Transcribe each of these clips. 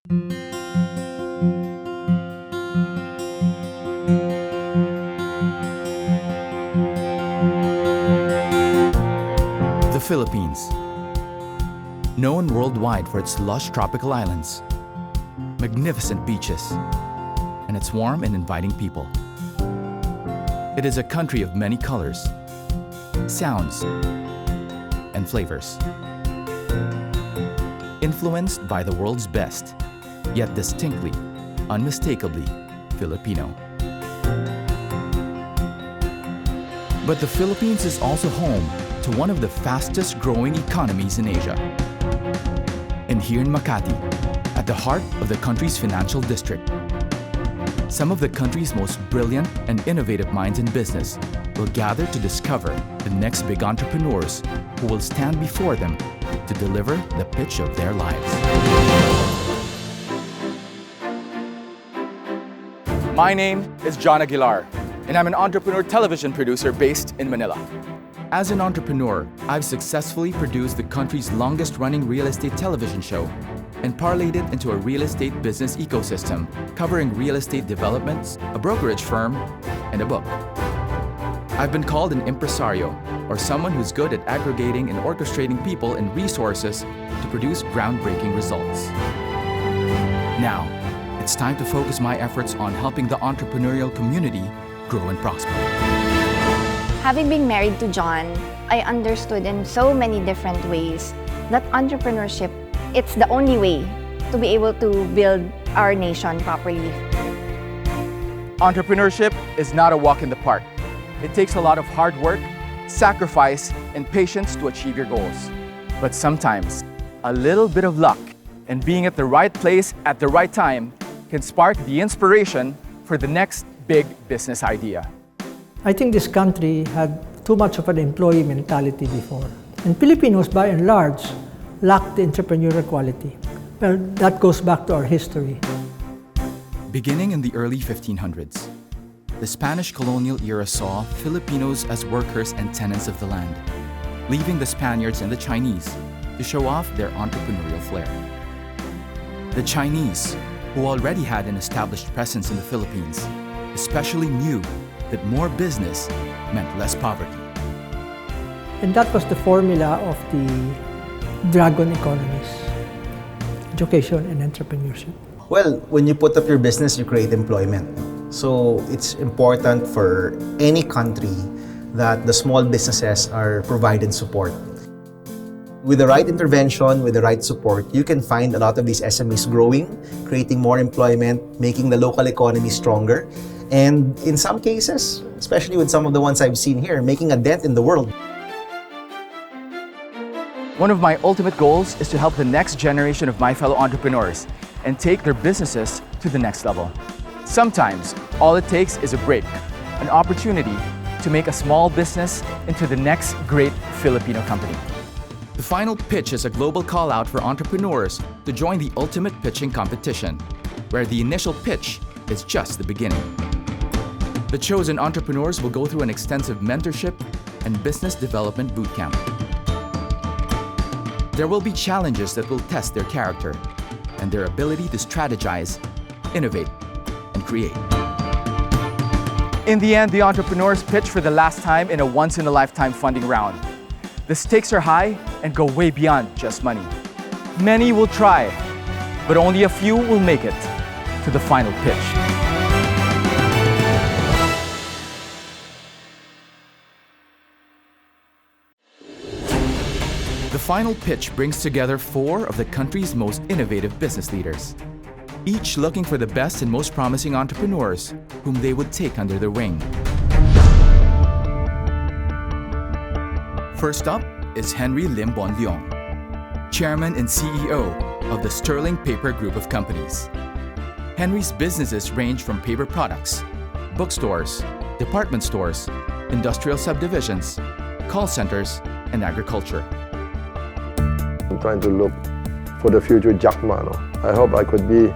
The Philippines, known worldwide for its lush tropical islands, magnificent beaches, and its warm and inviting people. It is a country of many colors, sounds, and flavors. Influenced by the world's best, yet distinctly, unmistakably Filipino. But the Philippines is also home to one of the fastest growing economies in Asia. And here in Makati, at the heart of the country's financial district, some of the country's most brilliant and innovative minds in business will gather to discover the next big entrepreneurs who will stand before them to deliver the pitch of their lives. My name is John Aguilar, and I'm an entrepreneur television producer based in Manila. As an entrepreneur, I've successfully produced the country's longest-running real estate television show and parlayed it into a real estate business ecosystem covering real estate developments, a brokerage firm, and a book. I've been called an impresario, or someone who's good at aggregating and orchestrating people and resources to produce groundbreaking results. Now, it's time to focus my efforts on helping the entrepreneurial community grow and prosper. Having been married to John, I understood in so many different ways that entrepreneurship, it's the only way to be able to build our nation properly. Entrepreneurship is not a walk in the park. It takes a lot of hard work, sacrifice, and patience to achieve your goals. But sometimes, a little bit of luck and being at the right place at the right time can spark the inspiration for the next big business idea. I think this country had too much of an employee mentality before. And Filipinos, by and large, lack the entrepreneurial quality. Well, that goes back to our history. Beginning in the early 1500s, the Spanish colonial era saw Filipinos as workers and tenants of the land, leaving the Spaniards and the Chinese to show off their entrepreneurial flair. The Chinese, who already had an established presence in the Philippines, especially knew that more business meant less poverty. And that was the formula of the dragon economies: education and entrepreneurship. Well, when you put up your business, you create employment. So it's important for any country that the small businesses are provided support. With the right intervention, with the right support, you can find a lot of these SMEs growing, creating more employment, making the local economy stronger, and in some cases, especially with some of the ones I've seen here, making a dent in the world. One of my ultimate goals is to help the next generation of my fellow entrepreneurs and take their businesses to the next level. Sometimes, all it takes is a break, an opportunity to make a small business into the next great Filipino company. The final pitch is a global call-out for entrepreneurs to join the ultimate pitching competition, where the initial pitch is just the beginning. The chosen entrepreneurs will go through an extensive mentorship and business development bootcamp. There will be challenges that will test their character and their ability to strategize, innovate, and create. In the end, the entrepreneurs pitch for the last time in a once-in-a-lifetime funding round. The stakes are high and go way beyond just money. Many will try, but only a few will make it to the final pitch. The final pitch brings together 4 of the country's most innovative business leaders, each looking for the best and most promising entrepreneurs whom they would take under their wing. First up is Henry Lim Bonleong, Chairman and CEO of the Sterling Paper Group of Companies. Henry's businesses range from paper products, bookstores, department stores, industrial subdivisions, call centers, and agriculture. I'm trying to look for the future Jack Ma. No? I hope I could be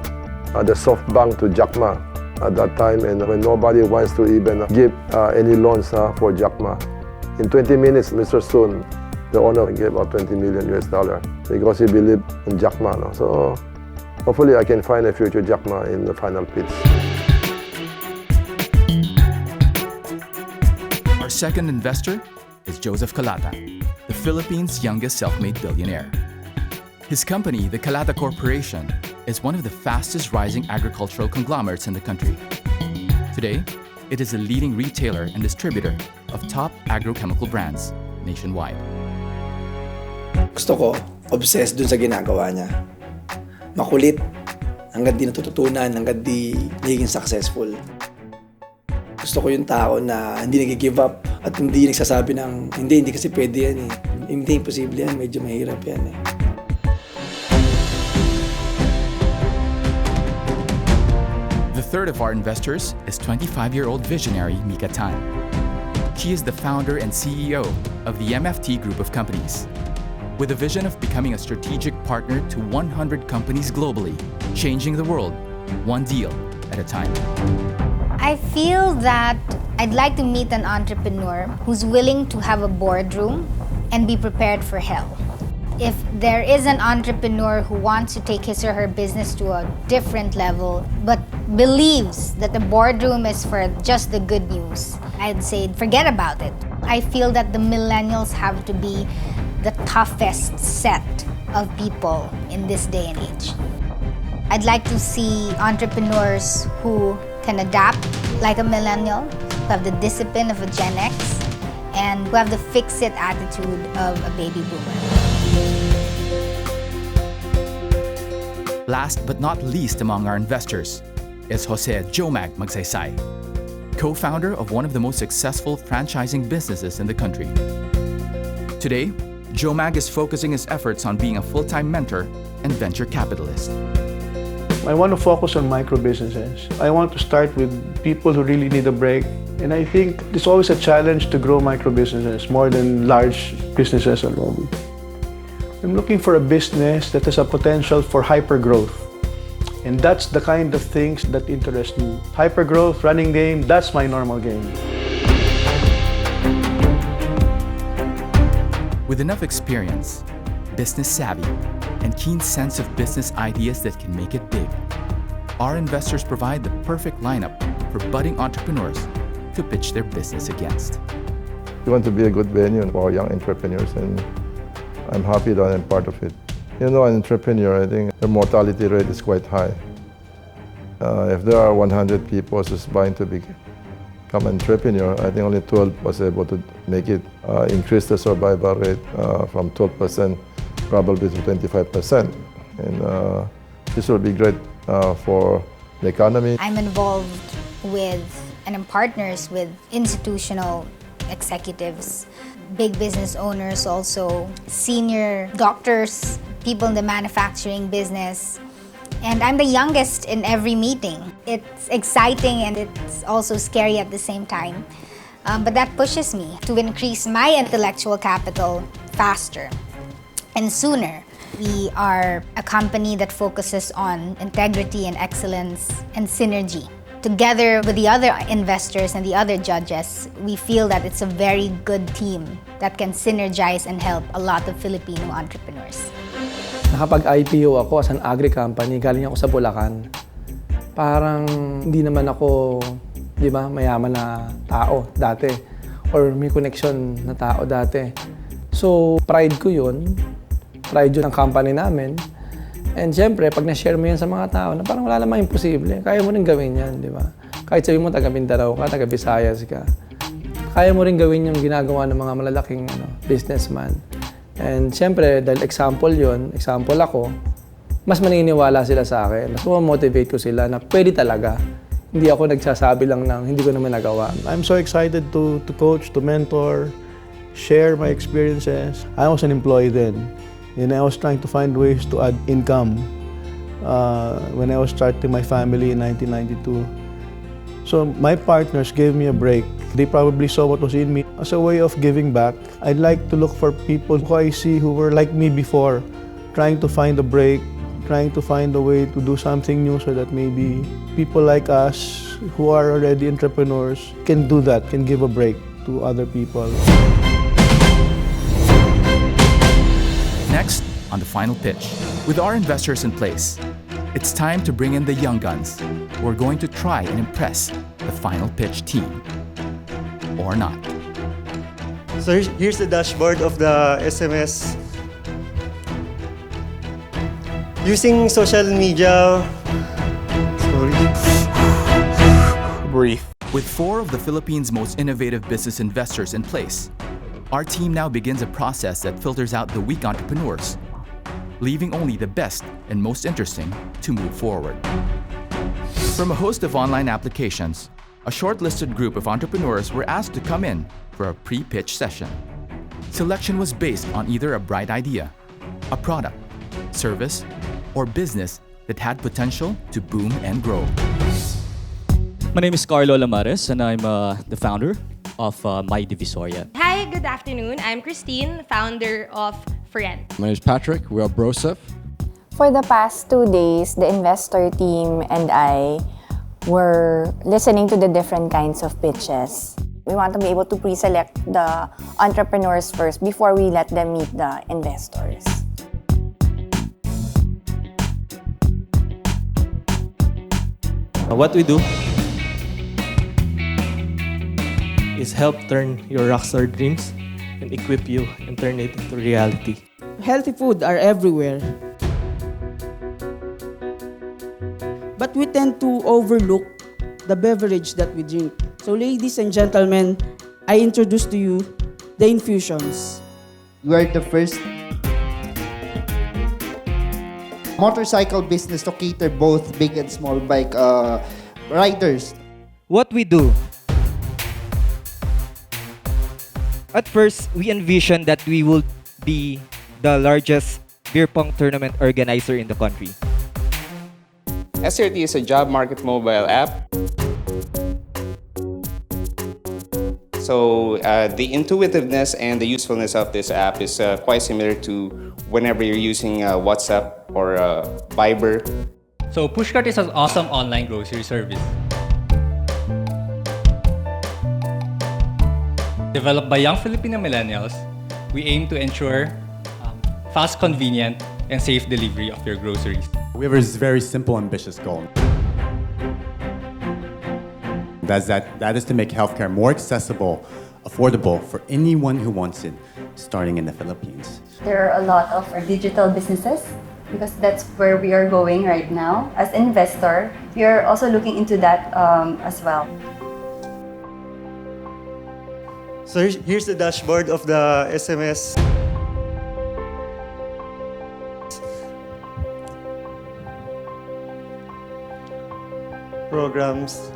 the soft bank to Jack Ma at that time, and when nobody wants to even give any loans for Jack Ma. In 20 minutes, Mr. Sun, the owner, gave out $20 million because he believed in Jack Ma. No? So Hopefully I can find a future Jack Ma in the final pitch. Our second investor is Joseph Calata, the Philippines' youngest self-made billionaire. His company, the Calata Corporation, is one of the fastest rising agricultural conglomerates in the country. Today, it is a leading retailer and distributor of top agrochemical brands nationwide. Gusto ko, obsessed dun sa ginagawa niya. Makulit, hanggang di natututunan, hanggang di nagiging successful. Gusto ko yung tao na hindi nag-give up at hindi nagsasabi ng, hindi kasi pwede yan eh. Hindi, imposible yan, medyo mahirap yan eh. The third of our investors is 25-year-old visionary Mika Tan. She is the founder and CEO of the MFT Group of Companies, with a vision of becoming a strategic partner to 100 companies globally, changing the world one deal at a time. I feel that I'd like to meet an entrepreneur who's willing to have a boardroom and be prepared for hell. If there is an entrepreneur who wants to take his or her business to a different level, but believes that the boardroom is for just the good news, I'd say forget about it. I feel that the millennials have to be the toughest set of people in this day and age. I'd like to see entrepreneurs who can adapt like a millennial, who have the discipline of a Gen X, and who have the fix-it attitude of a baby boomer. Last but not least among our investors is Jose Jomag Magsaysay, co-founder of one of the most successful franchising businesses in the country. Today, Jomag is focusing his efforts on being a full-time mentor and venture capitalist. I want to focus on micro businesses. I want to start with people who really need a break. And I think it's always a challenge to grow micro businesses more than large businesses alone. I'm looking for a business that has a potential for hyper growth. And that's the kind of things that interest me. Hyper growth, running game, that's my normal game. With enough experience, business savvy, and keen sense of business ideas that can make it big, our investors provide the perfect lineup for budding entrepreneurs to pitch their business against. We want to be a good venue for young entrepreneurs, and I'm happy that I'm part of it. You know, an entrepreneur, I think the mortality rate is quite high. If there are 100 people who's buying to become an entrepreneur, I think only 12 was able to make it, increase the survival rate from 12% probably to 25%. And this will be great for the economy. I'm involved with and I'm partners with institutional executives, big business owners also, senior doctors, people in the manufacturing business. And I'm the youngest in every meeting. It's exciting and it's also scary at the same time. But that pushes me to increase my intellectual capital faster and sooner. We are a company that focuses on integrity and excellence and synergy. Together with the other investors and the other judges, we feel that it's a very good team that can synergize and help a lot of Filipino entrepreneurs. Nakapag-IPO ako as an agri-company, galing ako sa Bulacan. Parang hindi naman ako, di ba, mayaman na tao dati or may connection na tao dati. So, pride ko yun. Pride yun ang company namin. And siyempre, pag na-share mo yan sa mga tao, na parang wala namang imposible. Kaya mo rin gawin yan, di ba? Kahit sabi mo, taga Mindanao ka, taga Visayas ka. Kaya mo rin gawin yung ginagawa ng mga malalaking businessman. And siyempre, dahil example ako, mas maniniwala sila sa akin. Mas motivate ko sila na pwede talaga. Hindi ako nagsasabi lang ng hindi ko naman nagawa. I'm so excited to coach, to mentor, share my experiences. I was an employee then, and I was trying to find ways to add income when I was starting my family in 1992. So my partners gave me a break. They probably saw what was in me. As a way of giving back, I'd like to look for people who I see who were like me before, trying to find a break, trying to find a way to do something new so that maybe people like us who are already entrepreneurs can do that, can give a break to other people. Next, on the final pitch, with our investors in place, It's time to bring in the young guns. We're going to try and impress the final pitch team. Or not. So here's the dashboard of the SMS. Using social media. Sorry. Brief. With 4 of the Philippines' most innovative business investors in place, our team now begins a process that filters out the weak entrepreneurs, leaving only the best and most interesting to move forward. From a host of online applications, a shortlisted group of entrepreneurs were asked to come in for a pre-pitch session. Selection was based on either a bright idea, a product, service, or business that had potential to boom and grow. My name is Carlo Lamares and I'm the founder of My Divisoria. Hi, good afternoon. I'm Christine, founder of Friend. My name is Patrick. We are Broseph. For the past 2 days, the investor team and I were listening to the different kinds of pitches. We want to be able to pre-select the entrepreneurs first before we let them meet the investors. What we do is help turn your rockstar dreams and equip you and turn it into reality. Healthy food are everywhere. But we tend to overlook the beverage that we drink. So ladies and gentlemen, I introduce to you the infusions. We are the first motorcycle business to cater both big and small bike riders. What we do? At first, we envisioned that we would be the largest beer pong tournament organizer in the country. SRT is a job market mobile app. So the intuitiveness and the usefulness of this app is quite similar to whenever you're using WhatsApp or Viber. So Pushcart is an awesome online grocery service. Developed by young Filipino millennials, we aim to ensure fast, convenient, and safe delivery of your groceries. We have a very simple, ambitious goal. That is to make healthcare more accessible, affordable for anyone who wants it, starting in the Philippines. There are a lot of digital businesses because that's where we are going right now. As an investor, we are also looking into that as well. So here's the dashboard of the SMS. Programs.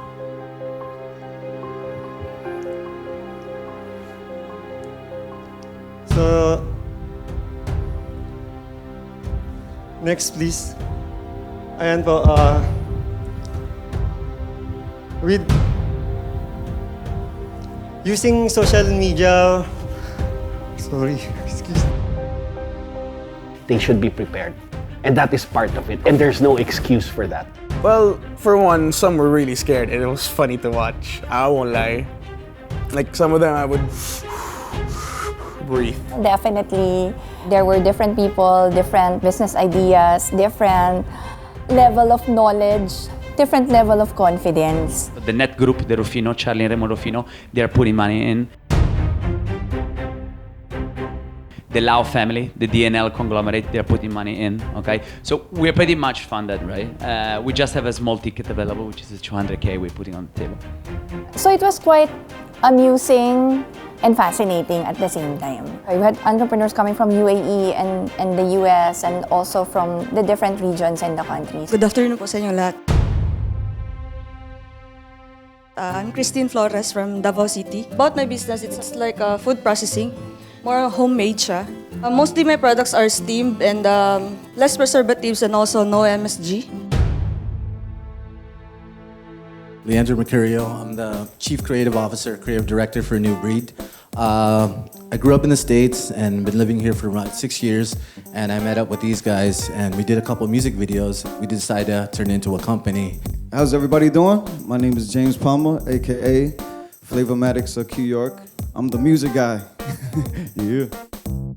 So, next please. Ayan po, with using social media, sorry, excuse me. They should be prepared. And that is part of it. And there's no excuse for that. Well, for one, some were really scared and it was funny to watch. I won't lie. Like some of them I would breathe. Definitely, there were different people, different business ideas, different level of knowledge, different level of confidence. The Net Group, the Rufino, Charlie and Remo Rufino, they're putting money in. The Lau family, the DNL conglomerate, they're putting money in, okay? So we're pretty much funded, right? We just have a small ticket available, which is the 200K we're putting on the table. So it was quite amusing and fascinating at the same time. We had entrepreneurs coming from UAE and the US and also from the different regions in the countries. Good afternoon po sa inyong lahat. I'm Christine Flores from Davao City. About my business, it's like food processing. More homemade siya. Mostly my products are steamed and less preservatives and also no MSG. Leandro Mercurio, I'm the Chief Creative Officer, Creative Director for New Breed. I grew up in the States and been living here for about 6 years, and I met up with these guys and we did a couple music videos. We decided to turn it into a company. How's everybody doing? My name is James Palmer, aka Flavormatics of Q York. I'm the music guy. Yeah.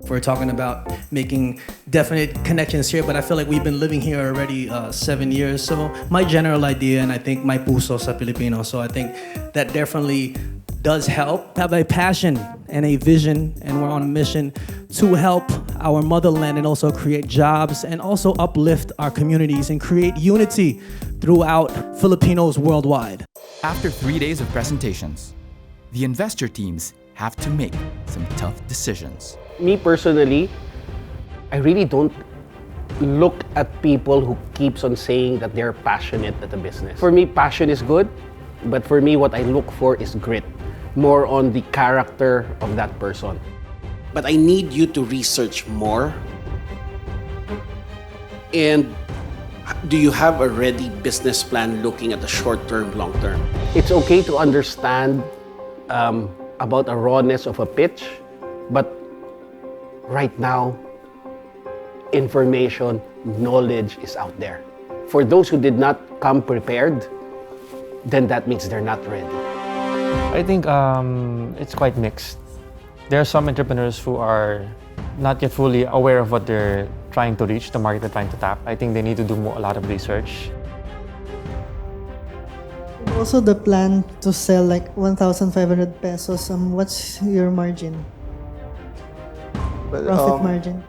We're talking about making definite connections here, but I feel like we've been living here already 7 years. So my general idea, and I think my puso sa Filipino, so I think that definitely does help. Have a passion and a vision, and we're on a mission to help our motherland and also create jobs and also uplift our communities and create unity throughout Filipinos worldwide. After 3 days of presentations, the investor teams have to make some tough decisions. Me personally, I really don't look at people who keeps on saying that they're passionate at a business. For me, passion is good, but for me, what I look for is grit, more on the character of that person. But I need you to research more. And do you have a ready business plan looking at the short term, long term? It's okay to understand about the rawness of a pitch, but right now, information, knowledge is out there. For those who did not come prepared, then that means they're not ready. I think it's quite mixed. There are some entrepreneurs who are not yet fully aware of what they're trying to reach, the market they're trying to tap. I think they need to do a lot of research. Also the plan to sell like 1,500 pesos, what's your margin? Well, Profit margin?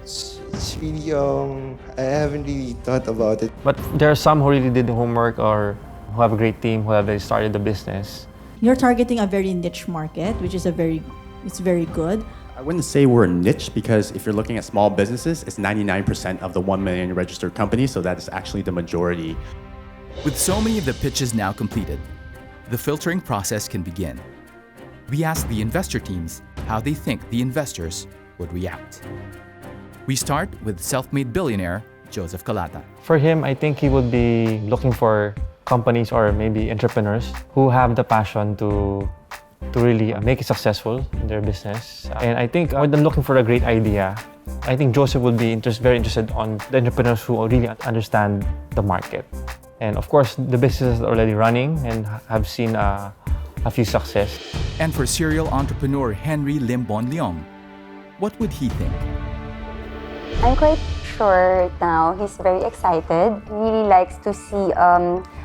It's really, I haven't really thought about it. But there are some who really did the homework or who have a great team, who have started the business. You're targeting a very niche market, which is it's very good. I wouldn't say we're a niche because if you're looking at small businesses, it's 99% of the 1 million registered companies, so that is actually the majority. With so many of the pitches now completed, the filtering process can begin. We ask the investor teams how they think the investors would react. We start with self-made billionaire Joseph Calata. For him, I think he would be looking for companies or maybe entrepreneurs who have the passion to really make it successful in their business. And I think more than looking for a great idea, I think Joseph would be very interested on the entrepreneurs who really understand the market. And of course, the business is already running and have seen a few success. And for serial entrepreneur Henry Limbon Leong, what would he think? I'm quite sure now he's very excited. He really likes to see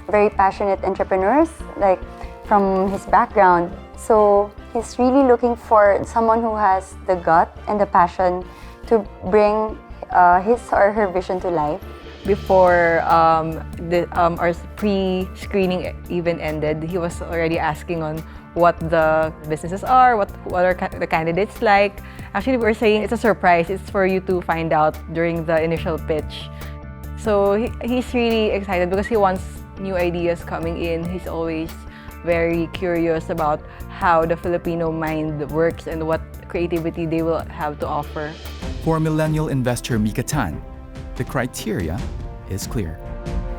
very passionate entrepreneurs, like from his background. So he's really looking for someone who has the gut and the passion to bring his or her vision to life. Before our pre-screening even ended, he was already asking on what the businesses are, what are the candidates like. Actually, we're saying it's a surprise. It's for you to find out during the initial pitch. So he's really excited because he wants new ideas coming in. He's always very curious about how the Filipino mind works and what creativity they will have to offer. For millennial investor Mika Tan, the criteria is clear.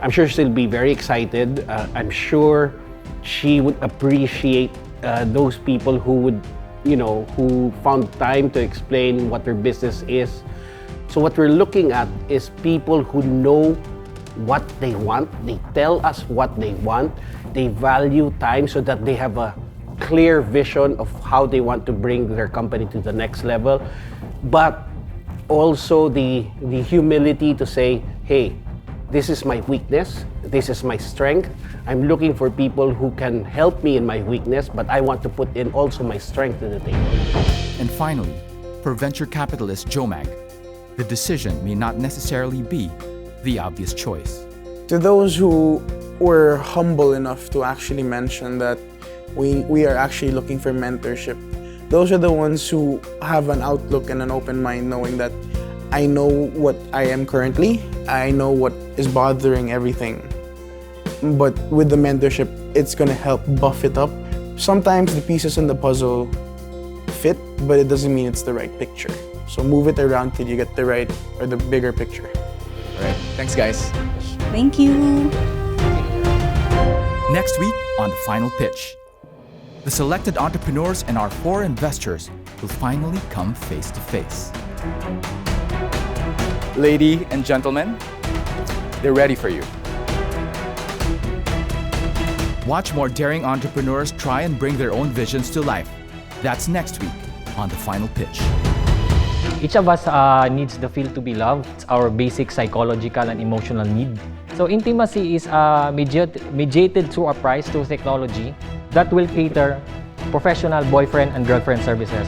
I'm sure she'll be very excited. I'm sure she would appreciate those people who found time to explain what their business is. So what we're looking at is people who know what they want. They tell us what they want. They value time so that they have a clear vision of how they want to bring their company to the next level. But also the humility to say, hey, this is my weakness, this is my strength. I'm looking for people who can help me in my weakness, but I want to put in also my strength to the table. And finally, for venture capitalist Jomag, the decision may not necessarily be the obvious choice. To those who were humble enough to actually mention that we are actually looking for mentorship, those are the ones who have an outlook and an open mind, knowing that I know what I am currently, I know what is bothering everything. But with the mentorship, it's gonna help buff it up. Sometimes the pieces in the puzzle fit, but it doesn't mean it's the right picture. So move it around till you get the right or the bigger picture. All right, thanks guys. Thank you. Next week on the final pitch, the selected entrepreneurs and our 4 investors will finally come face to face. Ladies and gentlemen, they're ready for you. Watch more daring entrepreneurs try and bring their own visions to life. That's next week on The Final Pitch. Each of us needs the feel to be loved. It's our basic psychological and emotional need. So intimacy is mediated through a price through technology that will cater professional boyfriend and girlfriend services.